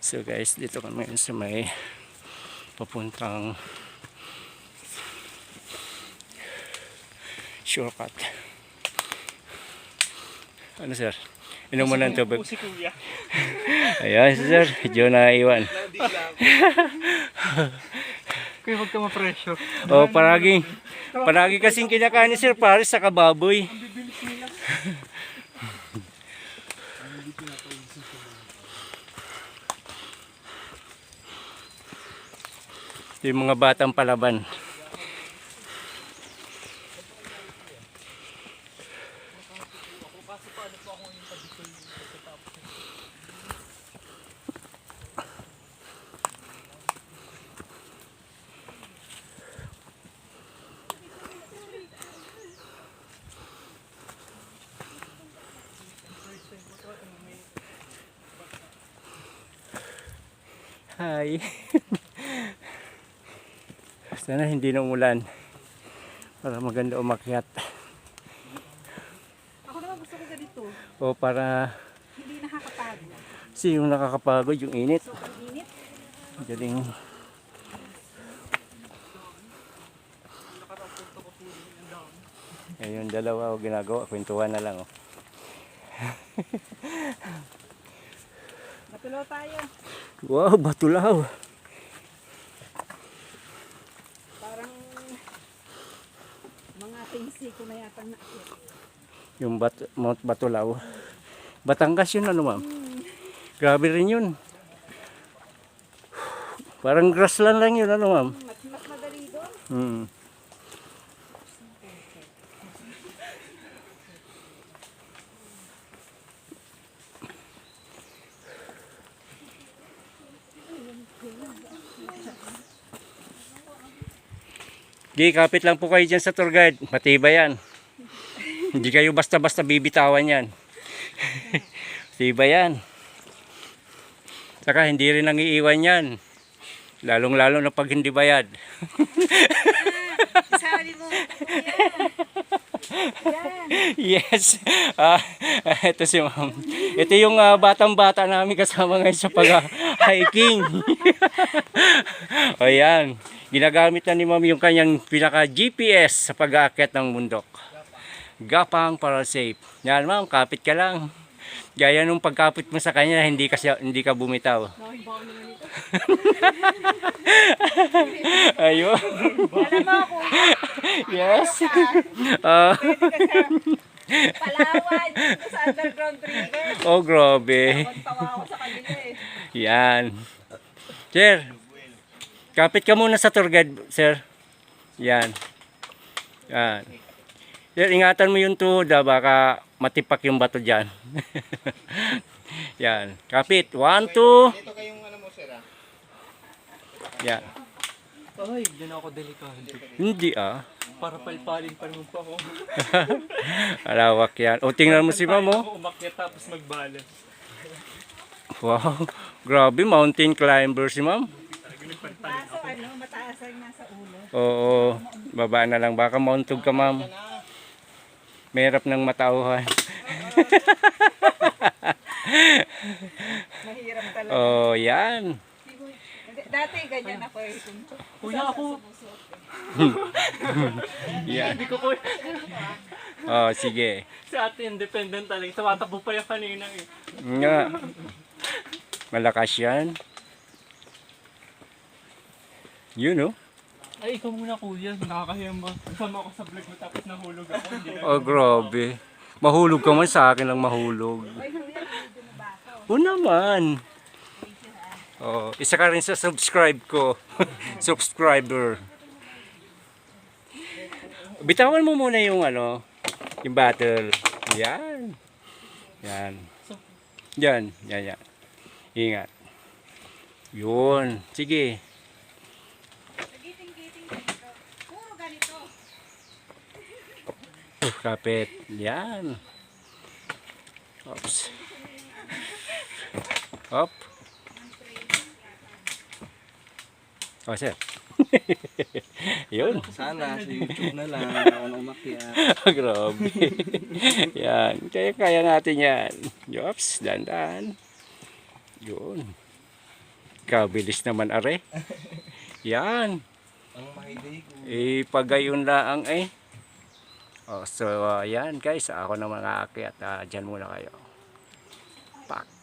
So guys, dito kami ngayon sa may papuntang shortcut. Ano sir? Inom mo ng tubig. Si Kuya. Ayan sir, medyo naiwan. Kuya, huwag ka ma-pressure. O palagi kasing kinakain ni Sir Paris sa kababoy. Ito yung mga batang palaban. Hi. Sana hindi na umulan para maganda umakyat. Ako naman gusto ko ganito. O para Hindi nakakapagod. kasi yung nakakapagod yung init. Sobrang init. Galing. Ayun, dalawa o ginagawa. Kwentuhan na lang. Oh. Matulaw tayo. Wow, batulaw. Parang mga pinsiko na yata na. Yung Mount Batulaw. Batangas yun ano ma'am? Grabe rin yun. Parang grassland lang yun ano ma'am? Mas madali doon. Hmm. Di, kapit lang po kayo dyan sa tour guide. Matibay yan. Hindi kayo basta-basta bibitawan yan. Matibay yan. Saka hindi rin nang iiwan yan. Lalong-lalo na pag hindi bayad. Sabi mo. Yes. Ito si ma'am. Ito yung batang-bata namin kasama ngayon sa pag-hiking. O yan. Ginagamit na ni ma'am yung kanyang pinaka-GPS sa pag-aakyat ng bundok. Gapang para safe. Yan ma'am, kapit ka lang. Gaya nung pagkapit mo sa kanya, hindi ka bumitaw. Ayun. Alam mo kung Yes. Palawan sa underground trigger. Oh, grabe. Pagtawa ako sa kanila eh. Yan. Sir, kapit ka muna sa tour guide, sir. Yan. Yan. Sir, ingatan mo yung tuhod, baka matipak yung bato dyan. Yan. Kapit. 1, 2. Dito kayong ano mo, sir, ah? Yan. Ay, din ako delikado. Hindi ah. Para palpalin pa naman pa ako. Alawak yan. O, tingnan mo si ma'am, oh. Ako umakyat tapos magbalance. Wow. Grabe, mountain climber si ma'am. Kaso ano, mataas ang nasa ulo. Oo. Baba na lang. Baka mauntog ka, ma'am. Mahirap ng matauhan. Mahirap talaga. Oh, yan. Dati ganyan ako eh. Kuya, ako. Yan. Hindi ko kuya. Oh, sige. Si ate independent talaga. Tumatakbo pa yung kanina eh. Nga. Malakas yan. Yun, oh. Ay, ikaw muna kuya. Nakakahiya mo. Kasama ako sa vlog mo tapos nahulog ako. Hindi na. Oh, grabe. Mahulog ka man, sa akin lang mahulog. O naman. Oh, isa ka rin sa subscribe ko. Subscriber. Bitawan mo muna yung ano, yung battle. Yan. Yan. Yan, yan, yan. Ingat. Yun. Sige. Puro ganito. Kapit. Yan. Oops. Hop. Oh, sir. Yun. Sana sa YouTube na lang ako na umakyat. Grabe. Yan. Kaya natin yan. Yops. Dandan. Yun. Kabilis naman are. Yan. Ang mahilig ko. Pagayon lang eh. So, yan guys. Ako naman aakyat. Dyan muna kayo. Pak.